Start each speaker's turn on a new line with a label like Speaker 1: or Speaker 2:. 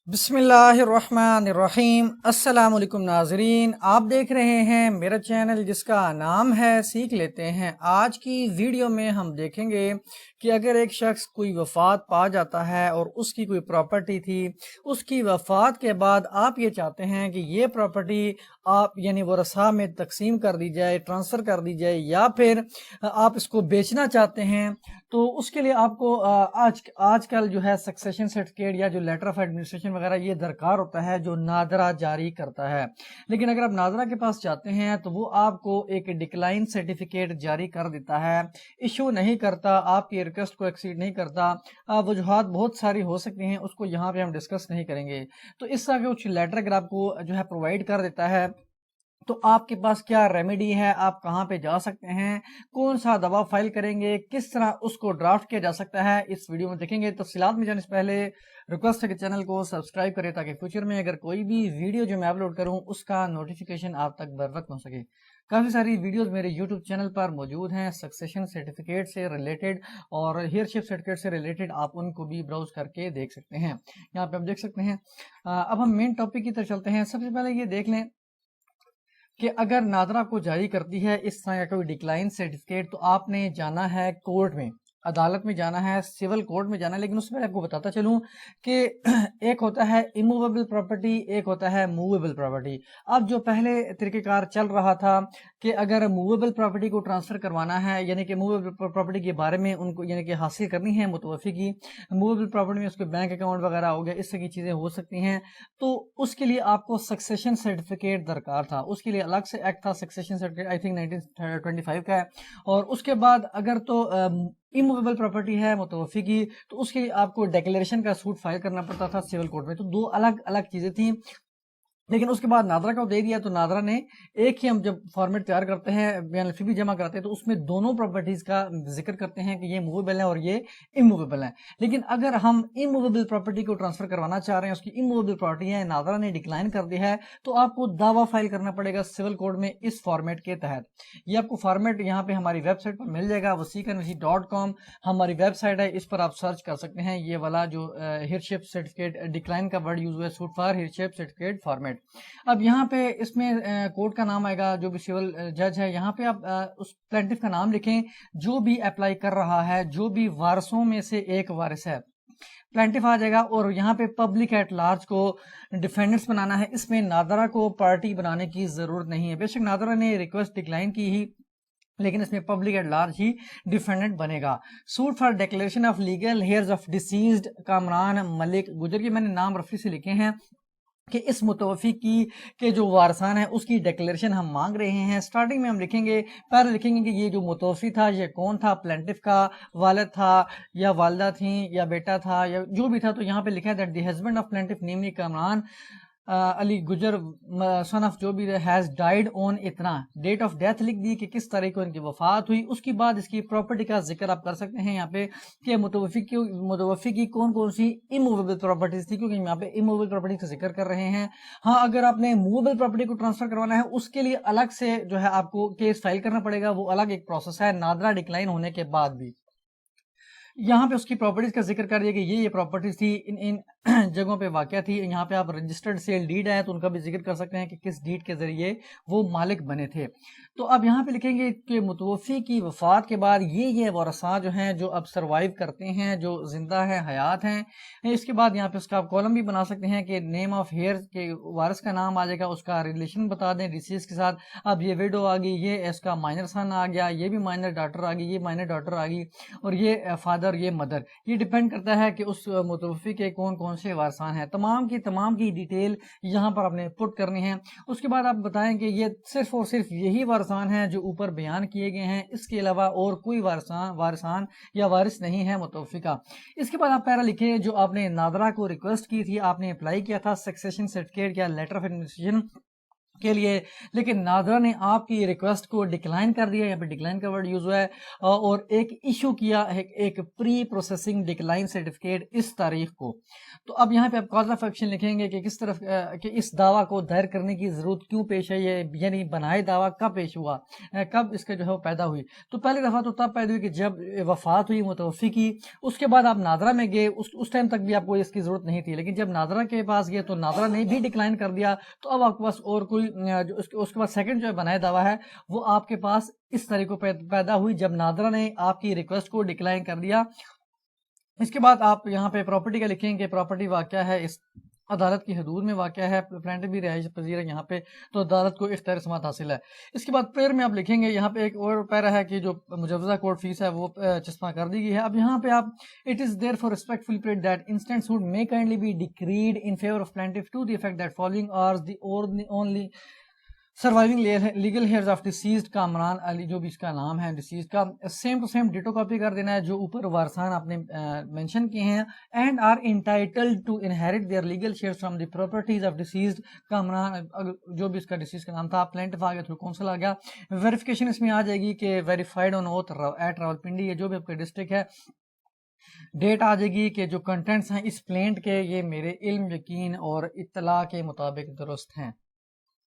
Speaker 1: بسم اللہ الرحمن الرحیم۔ السلام علیکم ناظرین، آپ دیکھ رہے ہیں میرا چینل جس کا نام ہے سیکھ لیتے ہیں۔ آج کی ویڈیو میں ہم دیکھیں گے کہ اگر ایک شخص کوئی وفات پا جاتا ہے اور اس کی کوئی پراپرٹی تھی، اس کی وفات کے بعد آپ یہ چاہتے ہیں کہ یہ پراپرٹی آپ یعنی ورثاء میں تقسیم کر دی جائے، ٹرانسفر کر دی جائے، یا پھر آپ اس کو بیچنا چاہتے ہیں، تو اس کے لیے آپ کو آج کل جو ہے سکسیشن سرٹیفکیٹ یا جو لیٹر آف ایڈمنسٹریشن وغیرہ یہ درکار ہوتا ہے جو ناظرہ جاری کرتا ہے۔ لیکن اگر آپ ناظرہ کے پاس جاتے ہیں تو وہ آپ کو ایک ڈکلائن سرٹیفکیٹ جاری کر دیتا ہے، ایشو نہیں کرتا، آپ کی ریکویسٹ کو ایکسیڈ نہیں کرتا۔ وجوہات بہت ساری ہو سکتی ہیں، اس کو یہاں پہ ہم ڈسکس نہیں کریں گے۔ تو اس طرح کا کچھ لیٹر اگر آپ کو جو ہے پرووائڈ کر دیتا ہے تو آپ کے پاس کیا ریمیڈی ہے، آپ کہاں پہ جا سکتے ہیں، کون سا دوا فائل کریں گے، کس طرح اس کو ڈرافٹ کیا جا سکتا ہے، اس ویڈیو میں دیکھیں گے۔ تفصیلات میں جانے سے پہلے ریکویسٹ ہے کہ چینل کو سبسکرائب کریں تاکہ فیوچر میں اگر کوئی بھی ویڈیو جو میں اپلوڈ کروں اس کا نوٹیفیکیشن آپ تک بر وقت پہنچ سکے۔ کافی ساری ویڈیوز میرے یوٹیوب چینل پر موجود ہیں سکسیشن سرٹیفکیٹ سے ریلیٹڈ اور ہیئرشپ سرٹیفکیٹ سے ریلیٹڈ، آپ ان کو بھی براؤز کر کے دیکھ سکتے ہیں۔ یہاں پہ آپ دیکھ سکتے ہیں۔ اب ہم مین ٹاپک کی طرف چلتے ہیں۔ سب سے پہلے یہ دیکھ لیں کہ اگر ناظرہ کو جاری کرتی ہے اس طرح کا کوئی ڈکلائن سرٹیفکیٹ تو آپ نے جانا ہے کورٹ میں، عدالت میں جانا ہے، سول کورٹ میں جانا ہے۔ لیکن اس میں آپ کو بتاتا چلوں کہ ایک ہوتا ہے ایموویبل پراپرٹی، ایک ہوتا ہے موویبل پراپرٹی۔ اب جو پہلے طریقہ کار چل رہا تھا کہ اگر موویبل پراپرٹی کو ٹرانسفر کروانا ہے، یعنی کہ موویبل پراپرٹی کے بارے میں ان کو یعنی کہ حاصل کرنی ہے متوفی کی، موویبل پراپرٹی میں اس کے بینک اکاؤنٹ وغیرہ ہو گیا، اس طرح کی چیزیں ہو سکتی ہیں، تو اس کے لیے آپ کو سکسیشن سرٹیفکیٹ درکار تھا۔ اس کے لیے الگ سے ایکٹ تھا سکسیشن سرٹیفکیٹ، آئی تھنک 1925 کا ہے۔ اور اس کے بعد اگر تو ایموویبل پراپرٹی ہے متوفی کی تو اس کے لیے آپ کو ڈیکلیریشن کا سوٹ فائل کرنا پڑتا تھا سول کورٹ میں۔ تو دو الگ الگ چیزیں تھیں۔ لیکن اس کے بعد ناظرہ کو دے دیا تو ناظرہ نے ایک ہی، ہم جب فارمیٹ تیار کرتے ہیں بیان الفی جمع کرتے ہیں تو اس میں دونوں پراپرٹیز کا ذکر کرتے ہیں کہ یہ موویبل ہے اور یہ اموویبل ہے۔ لیکن اگر ہم اموویبل پراپرٹی کو ٹرانسفر کروانا چاہ رہے ہیں، اس کی اموویبل پراپرٹی ہے، ناظرہ نے ڈکلائن کر دی ہے، تو آپ کو دعویٰ فائل کرنا پڑے گا سول کورٹ میں اس فارمیٹ کے تحت۔ یہ آپ کو فارمیٹ یہاں پہ ہماری ویب سائٹ پر مل جائے گا، wasiqanvasi.com ہماری ویب سائٹ ہے، اس پر آپ سرچ کر سکتے ہیں یہ والا جو ہیئرشپ سرٹیفکیٹ ڈکلائن کا ورڈ یوز ہوا ہے، سوٹ فار ہیئرشپ سرٹیفکیٹ فارمیٹ۔ اب یہاں پہ اس میں کورٹ کا نام آئے گا، جو بھی سول جج ہے، یہاں پہ آپ اس پلینٹف کا نام لکھیں جو بھی اپلائی کر رہا ہے، جو بھی وارثوں میں سے ایک وارث ہے، پلینٹف آ جائے گا۔ اور یہاں پہ پبلک ایٹ لارج کو ڈیفینڈنٹس بنانا ہے، اس میں ناظرہ کو پارٹی بنانے کی ضرورت نہیں ہے۔ بے شک ناظرہ نے ریکویسٹ ڈکلائن کی ہی، لیکن اس میں پبلک ایٹ لارج ہی ڈیفینڈنٹ بنے گا۔ Suit for declaration of legal heirs of deceased Kamran Malik Gujjar, یہ میں نے نام رفلی سے لکھے ہیں کہ اس متوفی کی کے جو وارثان ہیں اس کی ڈیکلیریشن ہم مانگ رہے ہیں۔ سٹارٹنگ میں ہم لکھیں گے، پہلے لکھیں گے کہ یہ جو متوفی تھا یہ کون تھا، پلینٹف کا والد تھا یا والدہ تھیں یا بیٹا تھا یا جو بھی تھا۔ تو یہاں پہ لکھا ہے that the husband of plaintiff namely Kamran Ali Gujjar son of جو بھی ہیز ڈائیڈ آن اتنا، ڈیٹ آف ڈیتھ لکھ دی کہ کس تاریخ کو ان کی وفات ہوئی۔ اس کے بعد اس کی پراپرٹی کا ذکر آپ کر سکتے ہیں یہاں پہ کہ متوفی کی کون کون سی اموویبل پراپرٹیز تھی، کیونکہ یہاں پہ اموویبل پراپرٹی کا ذکر کر رہے ہیں۔ ہاں، اگر آپ نے موویبل پراپرٹی کو ٹرانسفر کروانا ہے اس کے لیے الگ سے جو ہے آپ کو کیس فائل کرنا پڑے گا، وہ الگ ایک پروسیس ہے ناظرہ ڈکلائن ہونے کے بعد بھی۔ یہاں پہ اس کی پراپرٹیز کا ذکر کر دیا کہ یہ پراپرٹیز تھی، ان جگہوں پہ واقع تھی۔ یہاں پہ آپ رجسٹرڈ سیل ڈیڈ ہے تو ان کا بھی ذکر کر سکتے ہیں کہ کس ڈیڈ کے ذریعے وہ مالک بنے تھے۔ تو اب یہاں پہ لکھیں گے کہ متوفی کی وفات کے بعد یہ ورثاء جو ہیں جو اب سروائیو کرتے ہیں، جو زندہ ہیں، حیات ہیں۔ اس کے بعد یہاں پہ اس کا آپ کالم بھی بنا سکتے ہیں کہ نیم آف ہیئر کے وارث کا نام آ جائے گا، اس کا ریلیشن بتا دیں ڈیسیز کے ساتھ۔ اب یہ ویڈو آ گئی، یہ اس کا مائنر سن آ گیا، یہ بھی مائنر ڈاٹر آ گئی، یہ مائنر ڈاٹر آ گئی، اور یہ فادر، یہ مدر۔ یہ ڈیپینڈ کرتا ہے کہ اس متوفی کے کون کون سے وارثان ہیں۔ تمام کی ڈیٹیل یہاں پر آپ نے پٹ کرنی ہے۔ اس کے بعد آپ بتائیں کہ یہ صرف اور صرف یہی وارثان ہیں جو اوپر بیان کیے گئے ہیں، اس کے علاوہ اور کوئی وارثان یا وارث نہیں ہے متوفی کا۔ اس کے بعد آپ پیرا لکھیں جو آپ نے ناظرہ کو ریکویسٹ کی تھی، آپ نے اپلائی کیا تھا سکسیشن سرٹیفکیٹ یا لیٹر آف ایڈمنسٹریشن کے لیے، لیکن ناظرہ نے آپ کی ریکویسٹ کو ڈکلائن کر دیا. یہاں پہ ڈکلائن کا ورڈ یوز ہوا ہے، اور ایک ایشو کیا ایک پری پروسیسنگ ڈکلائن سرٹیفکیٹ اس تاریخ کو. تو اب یہاں پہ آپ کاز آف ایکشن لکھیں گے کہ کس طرف کہ اس دعویٰ کو دائر کرنے کی ضرورت کیوں پیش ہے، یہ یعنی بنائے دعویٰ کب پیش ہوا، کب اس کا جو ہے وہ پیدا ہوئی. تو پہلی دفعہ تو تب پیدا ہوئی کہ جب وفات ہوئی متوفی کی. اس کے بعد آپ ناظرہ میں گئے، اس ٹائم تک بھی آپ کو اس کی ضرورت نہیں تھی، لیکن جب ناظرہ کے پاس گئے تو ناظرہ نے بھی ڈکلائن کر دیا. تو اب آپ کے پاس اور کوئی اس کے بعد سیکنڈ جو ہے بنائے دعویٰ ہے وہ آپ کے پاس اس طرح کو پیدا ہوئی جب ناظرہ نے آپ کی ریکویسٹ کو ڈکلائن کر دیا. اس کے بعد آپ یہاں پہ پراپرٹی کا لکھیں کہ پراپرٹی واقع ہے اس عدالت کی حدود میں واقع ہے، پلانٹ بھی رہائش پذیر ہے یہاں پہ، تو عدالت کو اختیار سماعت حاصل ہے. اس کے بعد پیر میں آپ لکھیں گے، یہاں پہ ایک اور پیرا ہے کہ جو مجوزہ کورٹ فیس ہے وہ چسپاں کر دی گئی ہے. اب یہاں پہ آپ it is therefore respectful prayed that instant suit may kindly be decreed in favor of plaintiff to the effect that following are the only surviving legal heirs of deceased Kamran Ali, جو بھی اس کا نام ہے ڈیسیزڈ کا، same to same ditto copy کر دینا ہے جو اوپر وارثان آپ نے مینشن کیے ہیں. And are entitled to inherit their legal shares from the properties of deceased Kamran, جو بھی اس کا ڈیسیز کا نام تھا. پلینٹف آ گیا تھرو کونسل آ گیا. ویریفیکیشن اس میں آ جائے گی کہ verified on oath at Rawalpindi, یہ جو بھی آپ کا ڈسٹرکٹ ہے. ڈیٹ آ جائے گی کہ جو کنٹینٹس ہیں اس پلینٹ کے یہ میرے علم، یقین اور اطلاع کے مطابق درست ہیں.